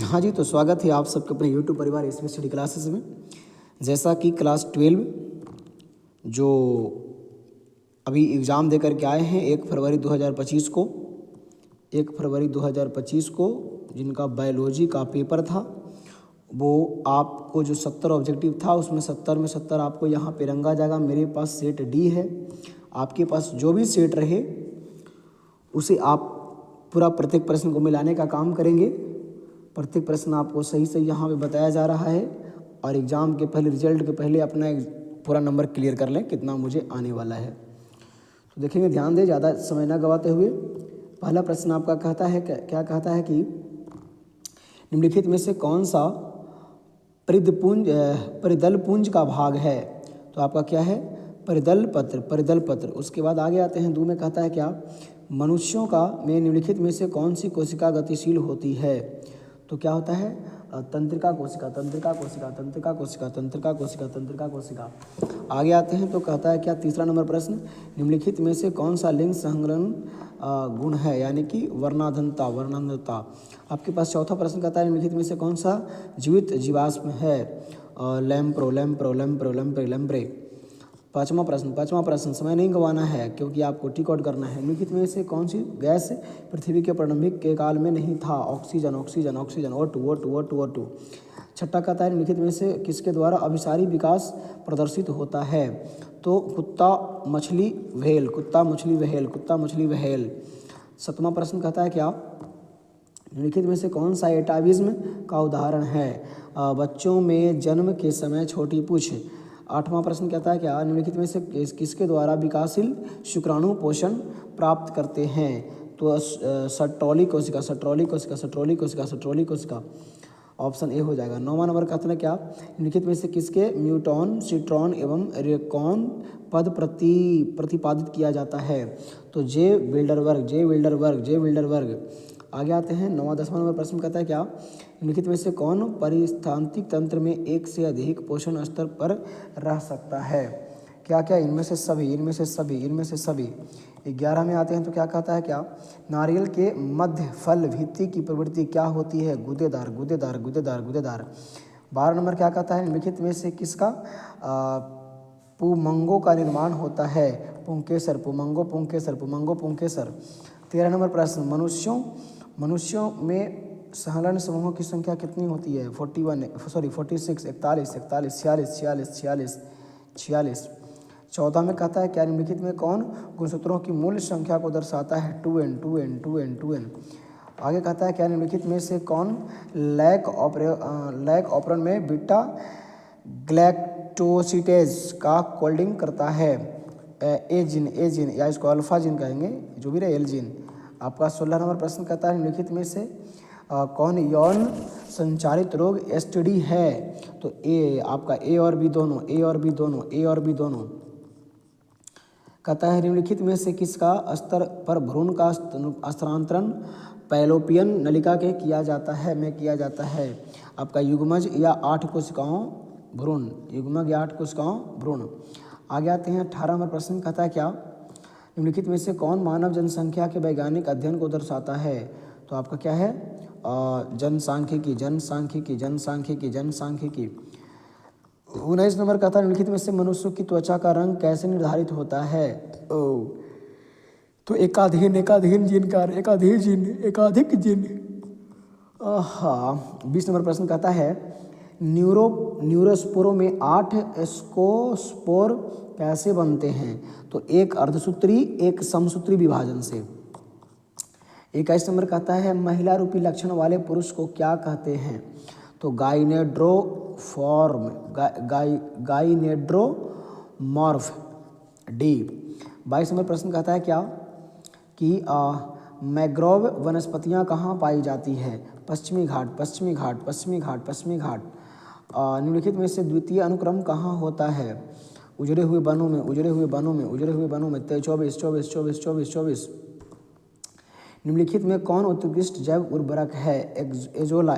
हाँ जी, तो स्वागत है आप सबके अपने यूट्यूब परिवार इसमें स्टडी क्लासेस में। जैसा कि क्लास 12 जो अभी एग्ज़ाम दे कर के आए हैं 1 फरवरी 2025 को जिनका बायोलॉजी का पेपर था, वो आपको जो 70 ऑब्जेक्टिव था उसमें 70 में 70 आपको यहाँ पे रंगा जाएगा। मेरे पास सेट डी है, आपके पास जो भी सेट रहे उसे आप पूरा प्रत्येक प्रश्न को मिलाने का काम करेंगे। प्रत्येक प्रश्न आपको सही सही यहाँ पे बताया जा रहा है और एग्ज़ाम के पहले, रिजल्ट के पहले अपना पूरा नंबर क्लियर कर लें कितना मुझे आने वाला है। तो देखेंगे, ध्यान दें, ज़्यादा समय ना गवाते हुए। पहला प्रश्न आपका कहता है, क्या कहता है कि निम्नलिखित में से कौन सा परिदल पुंज का भाग है। तो आपका क्या है, परिदल पत्र। उसके बाद आगे आते हैं, 2 में कहता है क्या, मनुष्यों का में निम्नलिखित में से कौन सी कोशिका गतिशील होती है। तो क्या होता है, तंत्रिका कोशिका। आगे आते हैं तो कहता है क्या, तीसरा नंबर प्रश्न, निम्नलिखित में से कौन सा लिंग संलग्न गुण है, यानी कि वर्णांधता। आपके पास चौथा प्रश्न कहता है, निम्नलिखित में से कौन सा जीवित जीवाश्म है, लैम्प्रे। पाँचवा प्रश्न, समय नहीं गंवाना है क्योंकि आपको टिक आउट करना है। निम्नलिखित में से कौन सी गैस पृथ्वी के प्रारंभिक के काल में नहीं था। Oxygen, O2। छठा कहता है, निम्नलिखित में से किसके द्वारा अभिसारी विकास प्रदर्शित होता है। तो कुत्ता मछली व्हेल। सातवां प्रश्न कहता है क्या, निम्नलिखित में से कौन सा एटाविज्म का उदाहरण है। बच्चों में जन्म के समय छोटी पूछ। आठवां प्रश्न कहता है क्या, निम्नलिखित में से किसके द्वारा विकासशील शुक्राणु पोषण प्राप्त करते हैं। तो सट्रॉली कोशिका। ऑप्शन ए हो जाएगा। 9वां नंबर कहता है क्या, निम्नलिखित में से किसके म्यूटॉन, सिट्रॉन एवं रेकॉन पद प्रतिपादित किया जाता है। तो जे विल्डरबर्ग। आगे आते हैं, 10वां नंबर प्रश्न कहता है क्या, निम्नलिखित में से कौन परिस्थानिक तंत्र में एक से अधिक पोषण स्तर पर रह सकता है। क्या, इनमें से सभी। 11 में आते हैं तो क्या कहता है क्या, नारियल के मध्य फल भित्ति की प्रवृत्ति क्या होती है, गूदेदार। 12 नंबर क्या कहता है, निम्नलिखित में से किसका पुमंगों का निर्माण होता है। पुंकेसर। 13 नंबर प्रश्न, मनुष्यों में संलग्न समूहों की संख्या कितनी होती है। 46, 46। 14 में कहता है क्या, निम्नलिखित में कौन गुणसूत्रों की मूल संख्या को दर्शाता है। 2n। आगे कहता है क्या, निम्नलिखित में से कौन लैक ऑपरेशन में बीटा ग्लैक्टोसिडेज का कोल्डिंग करता है। ए जिन या इसको अल्फा जिन कहेंगे, जो भी रहे, एल जिन। आपका 16 नंबर प्रश्न कहता है, निम्नलिखित में से कौन यौन संचारित रोग STD है। तो ए आपका ए और बी दोनों। कहता है, निम्नलिखित में से किसका स्तर पर भ्रूण का स्थानांतरण फैलोपियन नलिका के किया जाता है। आपका युग्मज या 8 कोशिकाओं भ्रूण। आगे आते हैं, 18 नंबर प्रश्न कहता है क्या, निम्नलिखित में से कौन मानव जनसंख्या के वैज्ञानिक अध्ययन को दर्शाता है। तो आपका क्या है, जनसांख्यिकी। 19 नंबर कहता है, निम्नलिखित में से मनुष्य की त्वचा का रंग कैसे निर्धारित होता है। तो एकाधिक जिन। 20 नंबर प्रश्न कहता है, न्यूरोस्पोरों में 8 स्पोर कैसे बनते हैं। तो एक अर्धसूत्री, एक समसूत्री विभाजन से। 21 नंबर कहता है, महिला रूपी लक्षण वाले पुरुष को क्या कहते हैं। तो गाइनेड्रोमॉर्फ। डी। 22 नंबर प्रश्न कहता है क्या, कि मैंग्रोव वनस्पतियां कहाँ पाई जाती है। पश्चिमी घाट। निम्नलिखित में से द्वितीय अनुक्रम कहाँ होता है। उजड़े हुए बनों में। 24। निम्नलिखित में कौन उत्कृष्ट जैव उर्वरक है। एजोला।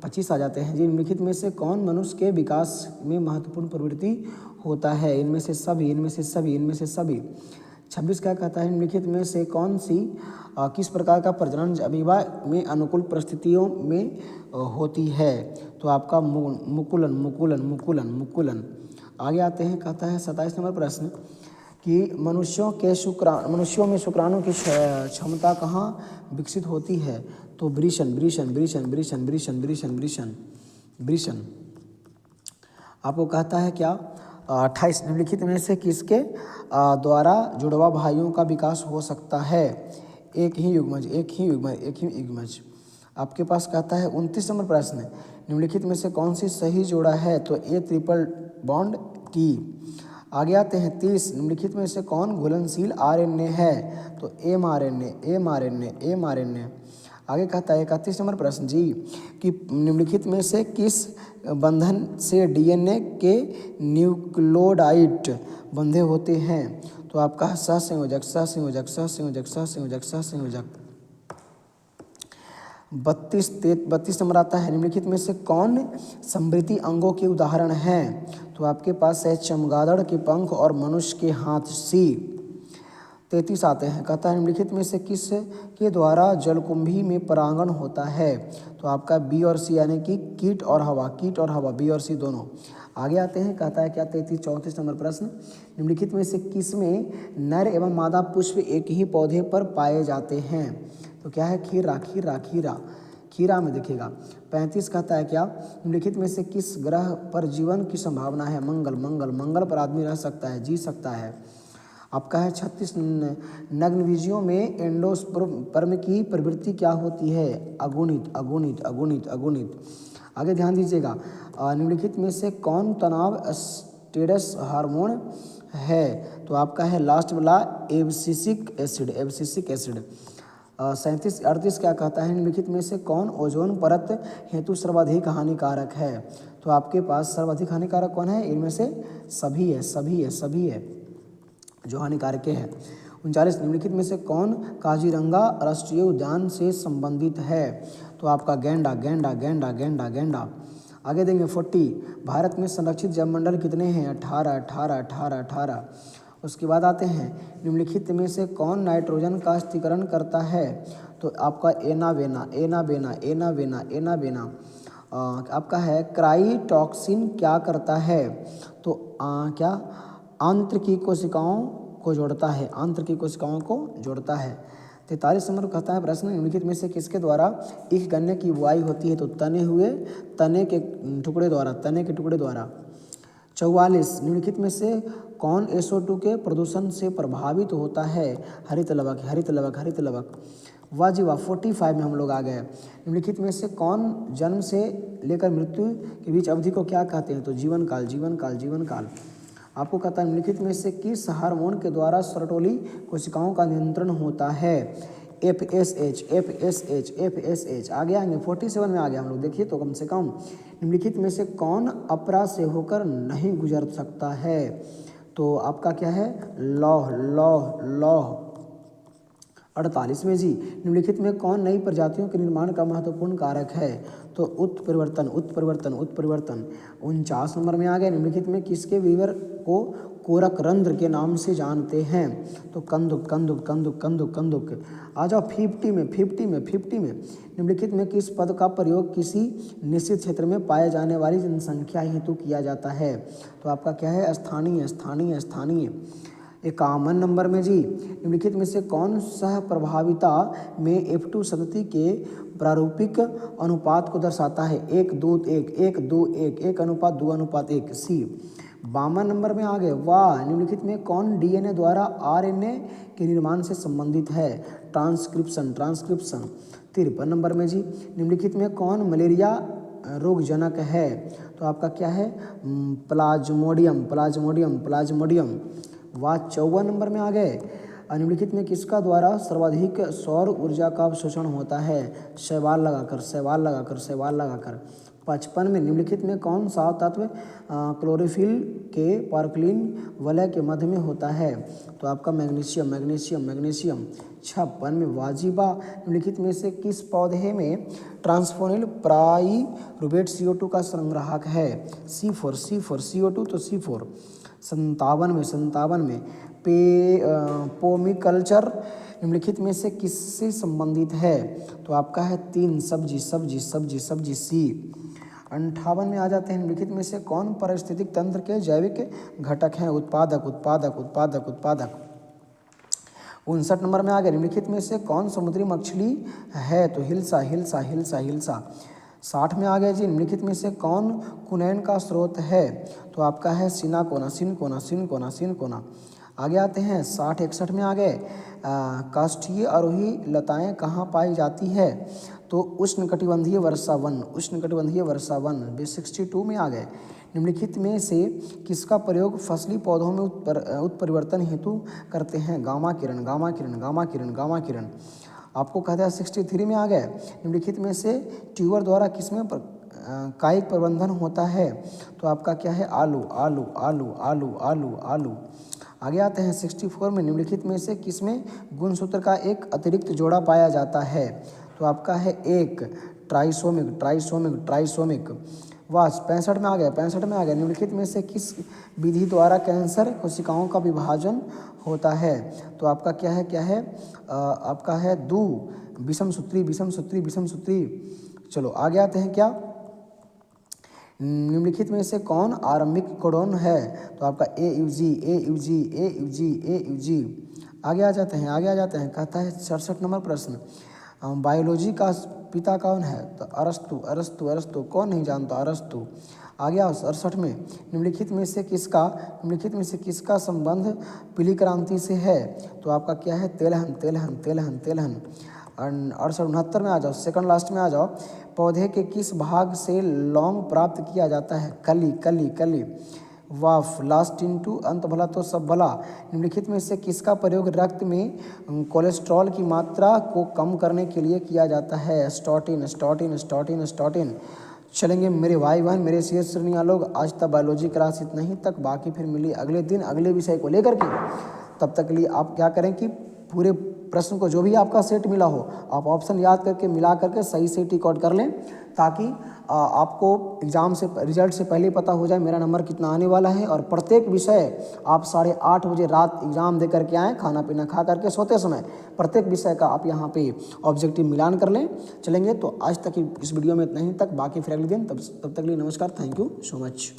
25 आ जाते हैं जी। निम्नलिखित में से कौन मनुष्य के विकास में महत्वपूर्ण प्रवृत्ति होता है। इनमें से सभी। 26 क्या कहता है, निम्नलिखित में से कौन सी किस प्रकार का प्रजनन अमीबा में अनुकूल परिस्थितियों में होती है? तो आपका मुकुलन मुकुलन मुकुलन मुकुलन। आगे आते हैं, कहता है 27 नंबर प्रश्न कि मनुष्यों में शुक्राणु की क्षमता कहाँ विकसित होती है? तो वृषण वृषण वृषण वृषण वृषण वृषण वृषण वृषण। आपको कहता है क्या, 28 निम्नलिखित में से किसके द्वारा जुड़वा भाइयों का विकास हो सकता है? एक ही युग्मज एक ही युग्मज एक ही युग्मज। आपके पास कहता है 29 नंबर प्रश्न, निम्नलिखित में से कौन सी सही जोड़ा है? तो ए ट्रिपल बॉन्ड टी। आगे आते हैं 30, निम्नलिखित में से कौन घुलनशील आरएनए है? तो M RNA M RNA M RNA. आगे कहता है 31 नंबर प्रश्न जी कि निम्नलिखित में से किस बंधन से डीएनए के न्यूक्लियोटाइड बंधे होते हैं? तो आपका सहसंयोजक सहसंयोजक सहसंयोजक सहसंयोजक सहसंयोजक। 32 नंबर आता है, निम्नलिखित में से कौन समृद्धि अंगों के उदाहरण हैं? तो आपके पास है चमगादड़ के पंख और मनुष्य के हाथ सी। 33 आते हैं, कहता है निम्नलिखित में से किस के द्वारा जलकुंभी में परागण होता है? तो आपका बी और सी यानी कि कीट और हवा बी और सी दोनों। आगे आते हैं, कहता है क्या 34 नंबर प्रश्न, निम्नलिखित में से किस में नर एवं मादा पुष्प एक ही पौधे पर पाए जाते हैं? तो क्या है, खीरा खीरा खीरा खीरा में दिखेगा। 35 कहता है क्या, निम्नलिखित में से किस ग्रह पर जीवन की संभावना है? मंगल मंगल मंगल पर आदमी रह सकता है, जी सकता है। आपका है 36, नग्नबीजियों में एंडोस्पर्म की प्रवृत्ति क्या होती है? अगुणित अगुणित अगुणित अगुणित। आगे ध्यान दीजिएगा, निम्नलिखित में से कौन तनाव स्टेरस हार्मोन है? तो आपका है लास्ट वाला एब्सिसिक एसिड एब्सिसिक एसिड। 37-38 क्या कहता है, निम्नलिखित में से कौन ओजोन परत हेतु सर्वाधिक हानिकारक है? तो आपके पास सर्वाधिक हानिकारक कौन है? इनमें से सभी है सभी है सभी है जो हानिकारक है। 39, निम्नलिखित में से कौन काजीरंगा राष्ट्रीय उद्यान से संबंधित है? तो आपका गेंडा गेंडा गेंडा गेंडा गेंडा। आगे देंगे 40, भारत में संरक्षित जलमंडल कितने हैं? 18 18 18 18। उसके बाद आते हैं, निम्नलिखित में से कौन नाइट्रोजन का स्थिरीकरण करता है? तो आपका एनावेना एनावेना एनावेना एनावेना। आपका है क्राइटॉक्सिन क्या करता है? तो क्या आंत्र कोशिकाओं को जोड़ता है, आंत्र की कोशिकाओं को जोड़ता है। 43 नंबर कहता है प्रश्न, निम्नलिखित में से किसके द्वारा एक गन्ने की बुआई होती है? तो तने के टुकड़े द्वारा। 44, निम्नलिखित में से कौन SO2 के प्रदूषण से प्रभावित होता है? हरित लवक हरित लवक हरित लवक। वाह जी वाह। 45 में हम लोग आ गए। निम्नलिखित में से कौन जन्म से लेकर मृत्यु के बीच अवधि को क्या कहते हैं? तो जीवन काल जीवन काल जीवन काल। आपको कहता है निम्नलिखित में से किस हार्मोन के द्वारा सर्टोली कोशिकाओं का नियंत्रण होता है? FSH FSH FSH। आगे आएंगे 47 में आ गया हम लोग, देखिए तो कम से कम। निम्नलिखित में से कौन अपरा से होकर नहीं गुजर सकता है? तो आपका क्या है? लौह लौह लौह। 48 में जी, निम्नलिखित में कौन नई प्रजातियों के निर्माण का महत्वपूर्ण कारक है? तो उत्परिवर्तन उत्परिवर्तन उत्परिवर्तन। 49 नंबर में आ गए, निम्नलिखित में किसके वीवर को कोरक रंध्र के नाम से जानते हैं? तो कंदुक कंदुक कंदुक कंदुक कंदुक। आ जाओ 50 में निम्नलिखित में किस पद का प्रयोग किसी निश्चित क्षेत्र में पाए जाने वाली जनसंख्या हेतु किया जाता है? तो आपका क्या है? स्थानीय स्थानीय स्थानीय। 51 नंबर में जी, निम्नलिखित में से कौन सह प्रभाविता में F2 सतती के प्रारूपिक अनुपात को दर्शाता है? 1:2:1 1:2:1 1:2:1 सी। 52 नंबर में आ गए। वाह। निम्नलिखित में कौन डीएनए द्वारा आरएनए के निर्माण से संबंधित है? Transcription transcription. 53 नंबर में जी, निम्नलिखित में कौन मलेरिया रोगजनक है? तो आपका क्या है? Plasmodium Plasmodium Plasmodium. वाह। 54 नंबर में आ गए। निम्नलिखित में किसका द्वारा सर्वाधिक सौर ऊर्जा का अवशोषण होता है? शैवाल लगाकर शैवाल लगाकर शैवाल लगाकर। 55 में निम्नलिखित में कौन सा तत्व क्लोरोफिल के पार्कलिन वलय के मध्य में होता है? तो आपका मैग्नीशियम मैग्नीशियम मैग्नीशियम। 56 में वाजिबा, निम्नलिखित में से किस पौधे में ट्रांसफोनिल पाइरूवेट CO2 का संग्राहक है? C4 CO2 तो C4। 57 में पोमिकल्चर निम्नलिखित में से किससे संबंधित है? तो आपका है 3 सब्जी सब्जी सब्जी सब्जी सी। 58 में आ जाते हैं, निम्नलिखित में से कौन पारिस्थितिक तंत्र के जैविक घटक हैं? उत्पादक उत्पादक उत्पादक उत्पादक। 59 नंबर में आ गए, निम्नलिखित में से कौन समुद्री मछली है? तो हिल्सा हिल्सा हिल्सा हिल्सा। 60 में आ गए जी, निम्नलिखित में से कौन कुनैन का स्रोत है? तो आपका है सिनाकोना सिनकोना सिनकोना सिनकोना। आगे आते हैं 60-61 में आ गए, काष्ठीय आरोही लताएं कहाँ पाई जाती है? तो उष्णकटिबंधीय वर्षा वन, उष्णकटिबंधीय वर्षा वन। 62 में आ गए, निम्नलिखित में से किसका प्रयोग फसली पौधों में उत्परिवर्तन हेतु करते हैं? गामा किरण गामा किरण गामा किरण गामा किरण। आपको कहता है 63 में आ गए, निम्नलिखित में से ट्यूबर द्वारा किसमें कायिक प्रबंधन होता है? तो आपका क्या है? आलू आलू आलू आलू आलू आलू। आगे आते हैं 64 में, निम्नलिखित में से किसमें गुणसूत्र का एक अतिरिक्त जोड़ा पाया जाता है? तो आपका है 1 ट्राइसोमिक ट्राइसोमिक ट्राइसोमिक। वाह 65 में आ गया, 65 में आ गया, निम्नलिखित में से किस विधि द्वारा कैंसर कोशिकाओं का विभाजन होता है? तो आपका क्या है? क्या है? आपका है विषम सूत्री विषम सूत्री विषम सूत्री। चलो आगे आते हैं, क्या निम्नलिखित में से कौन आरंभिक कोडोन है? तो आपका AUG AUG AUG AUG। आगे आ जाते हैं, आगे आ जाते हैं, कहता है 67 नंबर प्रश्न, बायोलॉजी का पिता कौन है? तो अरस्तु अरस्तु अरस्तु। कौन नहीं जानता अरस्तु। आगे आओ 68 में, निम्नलिखित में से किसका संबंध पीली क्रांति से है? तो आपका क्या है? तेलहन तेलहन तेलहन तेलहन। 69 में आ जाओ, सेकंड लास्ट में आ जाओ, पौधे के किस भाग से लौंग प्राप्त किया जाता है? कली कली कली। वाफ लास्ट इंटू अंत भला तो सब भला। निम्नलिखित में से किसका प्रयोग रक्त में कोलेस्ट्रॉल की मात्रा को कम करने के लिए किया जाता है? स्टॉटिन स्टॉटिन स्टॉटिन स्टॉटिन। चलेंगे मेरे भाई बहन, मेरे शेर श्रेणिया लोग, आज तक बायोलॉजी क्लास इतना ही तक, बाकी फिर मिली अगले दिन अगले विषय को लेकर के। तब तक के लिए आप क्या करें कि पूरे प्रश्न को जो भी आपका सेट मिला हो आप ऑप्शन याद करके मिला करके सही से टिक आउट कर लें, ताकि आपको एग्ज़ाम से रिजल्ट से पहले पता हो जाए मेरा नंबर कितना आने वाला है। और प्रत्येक विषय आप 8:30 बजे रात एग्ज़ाम दे करके आएँ, खाना पीना खा करके सोते समय प्रत्येक विषय का आप यहाँ पे ऑब्जेक्टिव मिलान कर लें। चलेंगे तो आज तक इस वीडियो में इतना ही तक, बाकी फिर अगले दिन। तब तक के लिए नमस्कार, थैंक यू सो मच।